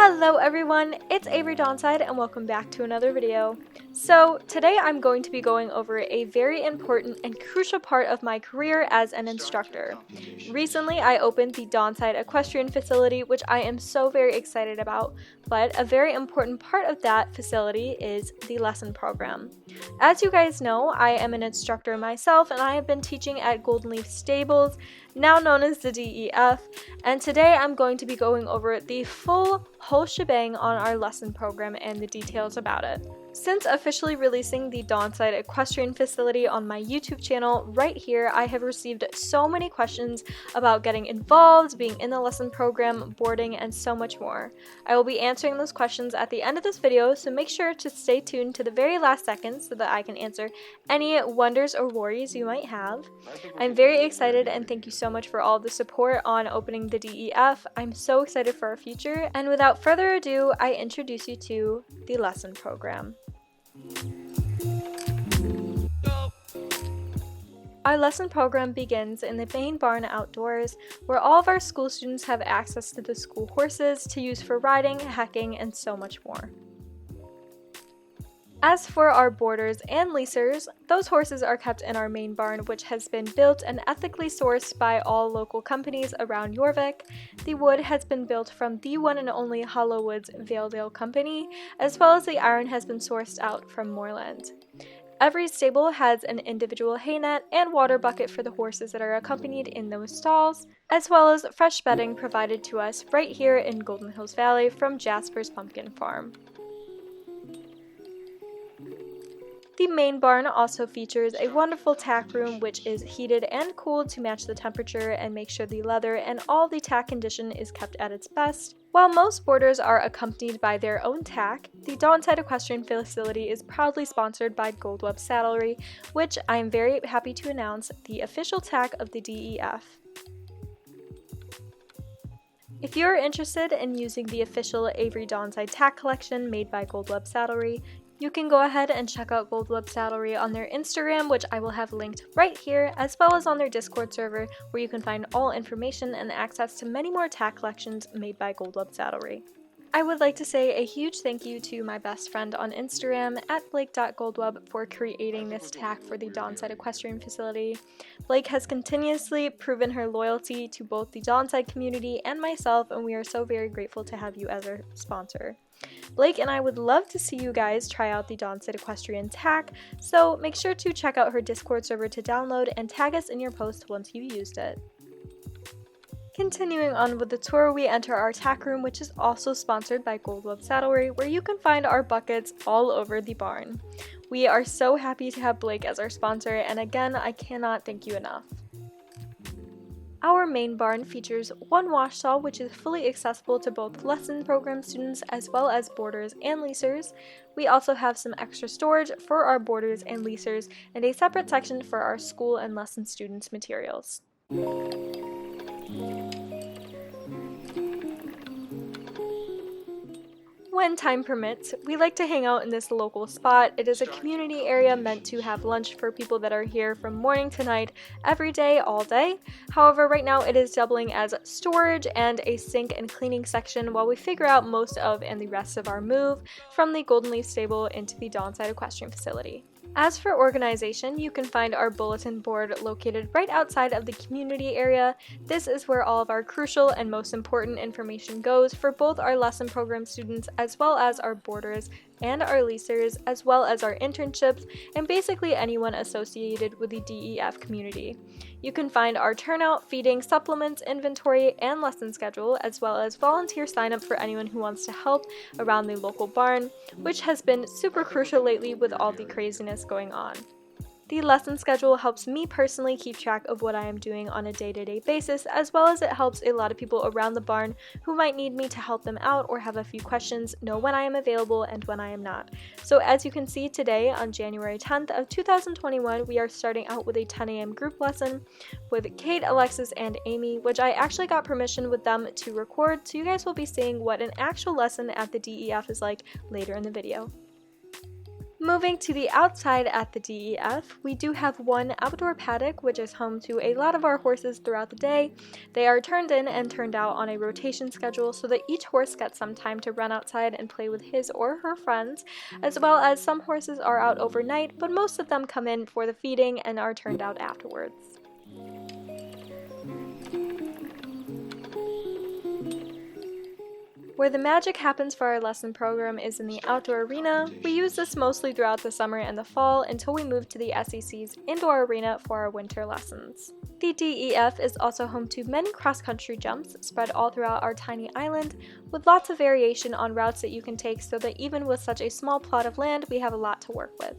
Hello everyone, it's Avery Donside and welcome back to another video. So today I'm going to be going over a very important and crucial part of my career as an instructor. Recently I opened the Donside Equestrian Facility, which I am so very excited about, but a very important part of that facility is the lesson program. As you guys know, I am an instructor myself and I have been teaching at Golden Leaf Stables, now known as the DEF, and today I'm going to be going over the whole shebang on our lesson program and the details about it. Since officially releasing the Donside Equestrian Facility on my YouTube channel right here, I have received so many questions about getting involved, being in the lesson program, boarding, and so much more. I will be answering those questions at the end of this video, so make sure to stay tuned to the very last second so that I can answer any wonders or worries you might have. I'm very excited and thank you so much for all the support on opening the DEF. I'm so excited for our future, and without further ado, I introduce you to the lesson program. Our lesson program begins in the main barn outdoors, where all of our school students have access to the school horses to use for riding, hacking, and so much more. As for our boarders and leasers, those horses are kept in our main barn, which has been built and ethically sourced by all local companies around Jorvik. The wood has been built from the one and only Hollow Woods Valedale Company, as well as the iron has been sourced out from Moorland. Every stable has an individual hay net and water bucket for the horses that are accompanied in those stalls, as well as fresh bedding provided to us right here in Golden Hills Valley from Jasper's Pumpkin Farm. The main barn also features a wonderful tack room, which is heated and cooled to match the temperature and make sure the leather and all the tack condition is kept at its best. While most boarders are accompanied by their own tack, the Donside Equestrian Facility is proudly sponsored by Goldweb Saddlery, which I am very happy to announce the official tack of the DEF. If you are interested in using the official Avery Donside tack collection made by Goldweb Saddlery, you can go ahead and check out Goldweb Saddlery on their Instagram, which I will have linked right here, as well as on their Discord server, where you can find all information and access to many more tack collections made by Goldweb Saddlery. I would like to say a huge thank you to my best friend on Instagram, @Blake.Goldweb, for creating this tack for the Donside Equestrian Facility. Blake has continuously proven her loyalty to both the Donside community and myself, and we are so very grateful to have you as our sponsor. Blake and I would love to see you guys try out the Donside Equestrian tack, so make sure to check out her Discord server to download and tag us in your post once you've used it. Continuing on with the tour, we enter our tack room, which is also sponsored by Goldweb Saddlery, where you can find our buckets all over the barn. We are so happy to have Blake as our sponsor, and again, I cannot thank you enough. Our main barn features one wash stall, which is fully accessible to both lesson program students as well as boarders and leasers. We also have some extra storage for our boarders and leasers and a separate section for our school and lesson students' materials. When time permits, we like to hang out in this local spot. It is a community area meant to have lunch for people that are here from morning to night, every day, all day. However, right now it is doubling as storage and a sink and cleaning section while we figure out most of and the rest of our move from the Golden Leaf Stable into the Donside Equestrian Facility. As for organization, you can find our bulletin board located right outside of the community area. This is where all of our crucial and most important information goes for both our lesson program students as well as our boarders and our leasers, as well as our internships, and basically anyone associated with the DEF community. You can find our turnout, feeding, supplements, inventory, and lesson schedule, as well as volunteer sign up for anyone who wants to help around the local barn, which has been super crucial lately with all the craziness going on. The lesson schedule helps me personally keep track of what I am doing on a day-to-day basis, as well as it helps a lot of people around the barn who might need me to help them out or have a few questions know when I am available and when I am not. So as you can see today, on January 10th of 2021, we are starting out with a 10 a.m. group lesson with Kate, Alexis, and Amy, which I actually got permission with them to record, so you guys will be seeing what an actual lesson at the DEF is like later in the video. Moving to the outside at the DEF, we do have one outdoor paddock which is home to a lot of our horses throughout the day. They are turned in and turned out on a rotation schedule so that each horse gets some time to run outside and play with his or her friends, as well as some horses are out overnight, but most of them come in for the feeding and are turned out afterwards. Where the magic happens for our lesson program is in the outdoor arena. We use this mostly throughout the summer and the fall until we move to the SEC's indoor arena for our winter lessons. The DEF is also home to many cross-country jumps spread all throughout our tiny island, with lots of variation on routes that you can take so that even with such a small plot of land, we have a lot to work with.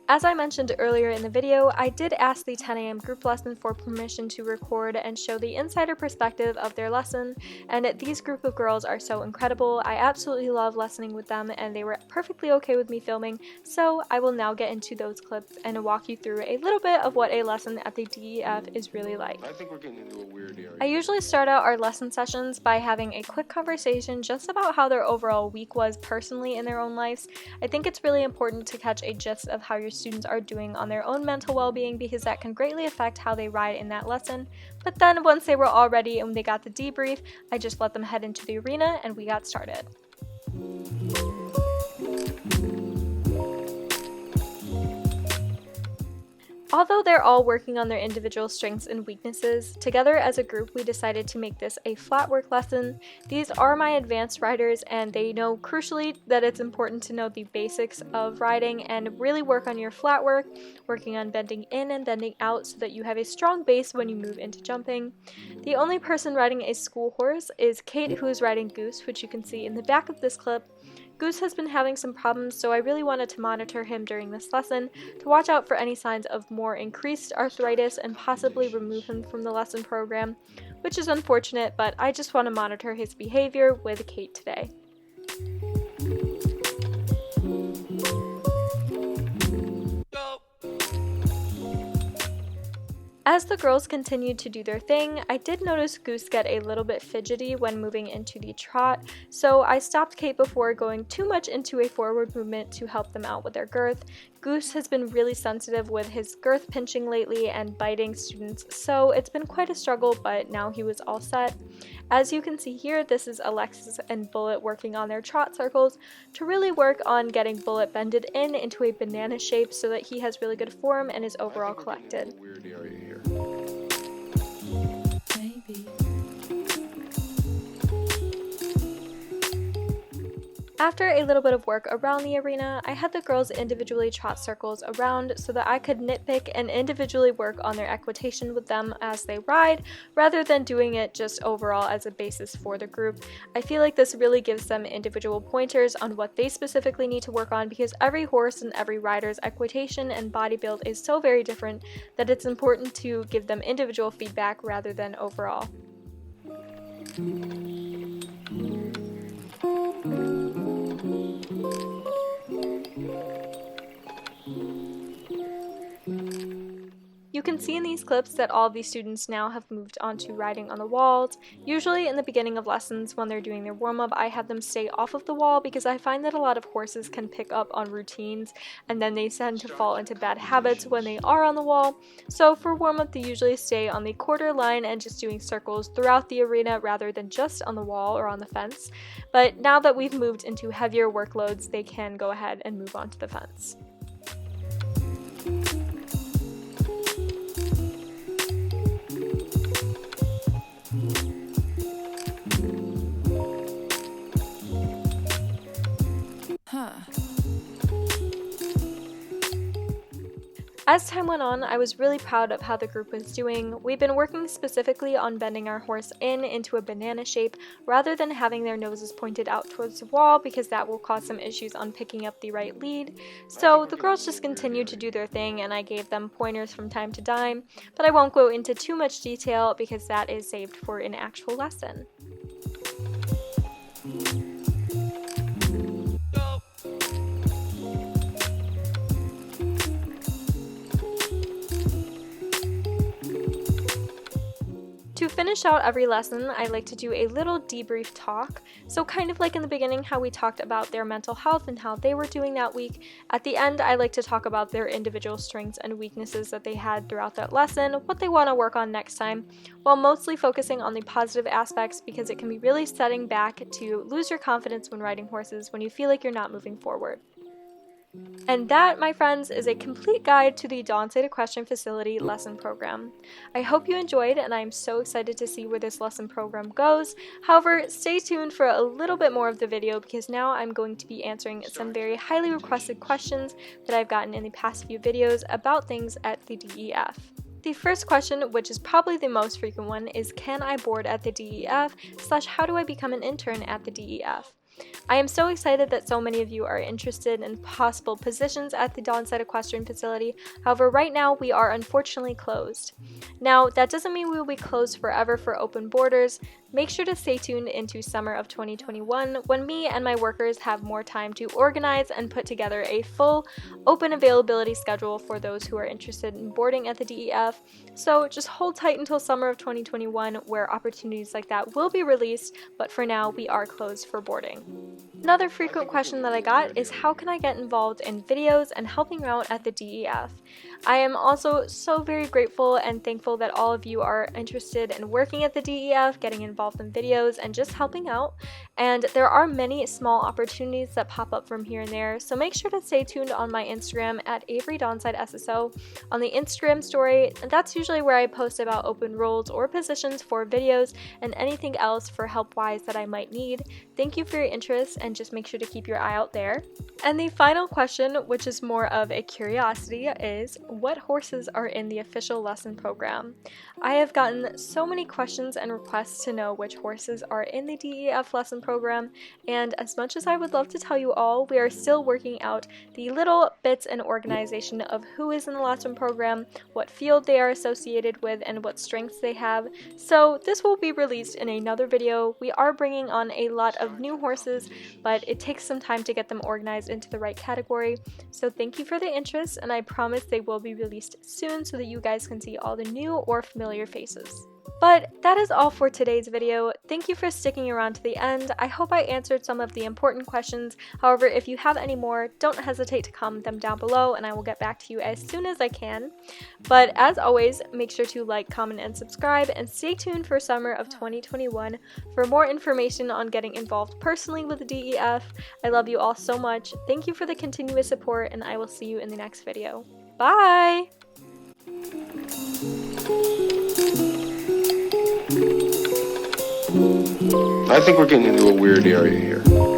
As I mentioned earlier in the video, I did ask the 10 a.m. group lesson for permission to record and show the insider perspective of their lesson, and these group of girls are so incredible. I absolutely love lessoning with them, and they were perfectly okay with me filming, so I will now get into those clips and walk you through a little bit of what a lesson at the DEF is really like. I think we're getting into a weird area. I usually start out our lesson sessions by having a quick conversation just about how their overall week was personally in their own lives. I think it's really important to catch a gist of how your students are doing on their own mental well-being because that can greatly affect how they ride in that lesson. But then once they were all ready and they got the debrief, I just let them head into the arena and we got started. Although they're all working on their individual strengths and weaknesses, together as a group we decided to make this a flat work lesson. These are my advanced riders and they know crucially that it's important to know the basics of riding and really work on your flat work, working on bending in and bending out so that you have a strong base when you move into jumping. The only person riding a school horse is Kate, who is riding Goose, which you can see in the back of this clip. Goose has been having some problems, so I really wanted to monitor him during this lesson to watch out for any signs of more increased arthritis and possibly remove him from the lesson program, which is unfortunate, but I just want to monitor his behavior with Kate today. As the girls continued to do their thing, I did notice Goose get a little bit fidgety when moving into the trot, so I stopped Kate before going too much into a forward movement to help them out with their girth. Goose has been really sensitive with his girth pinching lately and biting students, so it's been quite a struggle, but now he was all set. As you can see here, this is Alexis and Bullet working on their trot circles to really work on getting Bullet bended in into a banana shape so that he has really good form and is overall collected. Weird area here. After a little bit of work around the arena, I had the girls individually trot circles around so that I could nitpick and individually work on their equitation with them as they ride, rather than doing it just overall as a basis for the group. I feel like this really gives them individual pointers on what they specifically need to work on because every horse and every rider's equitation and body build is so very different that it's important to give them individual feedback rather than overall. You can see in these clips that all of these students now have moved on to riding on the walls. Usually in the beginning of lessons when they're doing their warm-up, I have them stay off of the wall because I find that a lot of horses can pick up on routines and then they tend to fall into bad habits when they are on the wall. So for warm-up they usually stay on the quarter line and just doing circles throughout the arena rather than just on the wall or on the fence. But now that we've moved into heavier workloads, they can go ahead and move on to the fence. As time went on, I was really proud of how the group was doing. We've been working specifically on bending our horse into a banana shape rather than having their noses pointed out towards the wall because that will cause some issues on picking up the right lead. So the girls just continued to do their thing and I gave them pointers from time to time, but I won't go into too much detail because that is saved for an actual lesson. To finish out every lesson, I like to do a little debrief talk. So kind of like in the beginning how we talked about their mental health and how they were doing that week, at the end I like to talk about their individual strengths and weaknesses that they had throughout that lesson, what they want to work on next time, while mostly focusing on the positive aspects because it can be really setting back to lose your confidence when riding horses when you feel like you're not moving forward. And that, my friends, is a complete guide to the Dawn-Side Equestrian Facility lesson program. I hope you enjoyed, and I am so excited to see where this lesson program goes. However, stay tuned for a little bit more of the video because now I'm going to be answering some very highly requested questions that I've gotten in the past few videos about things at the DEF. The first question, which is probably the most frequent one, is can I board at the DEF / how do I become an intern at the DEF? I am so excited that so many of you are interested in possible positions at the Dawn-Side Equestrian Facility. However, right now we are unfortunately closed. Now, that doesn't mean we will be closed forever for open boarders. Make sure to stay tuned into summer of 2021 when me and my workers have more time to organize and put together a full open availability schedule for those who are interested in boarding at the DEF. So just hold tight until summer of 2021 where opportunities like that will be released, but for now we are closed for boarding. Another frequent question that I got is how can I get involved in videos and helping out at the DEF? I am also so very grateful and thankful that all of you are interested in working at the DEF, getting involved in videos, and just helping out. And there are many small opportunities that pop up from here and there, so make sure to stay tuned on my Instagram at Avery Dawnside SSO. On the Instagram story, that's usually where I post about open roles or positions for videos and anything else for help-wise that I might need. Thank you for your interest, and just make sure to keep your eye out there. And the final question, which is more of a curiosity, is what horses are in the official lesson program? I have gotten so many questions and requests to know which horses are in the DEF lesson program, and as much as I would love to tell you all, we are still working out the little bits and organization of who is in the lesson program, what field they are associated with, and what strengths they have. So this will be released in another video. We are bringing on a lot of new horses, but it takes some time to get them organized into the right category. So thank you for the interest, and I promise they will be released soon so that you guys can see all the new or familiar faces. But that is all for today's video. Thank you for sticking around to the end. I hope I answered some of the important questions. However, if you have any more, don't hesitate to comment them down below and I will get back to you as soon as I can. But as always, make sure to like, comment, and subscribe, and stay tuned for summer of 2021 for more information on getting involved personally with the DEF. I love you all so much. Thank you for the continuous support, and I will see you in the next video. Bye! I think we're getting into a weird area here.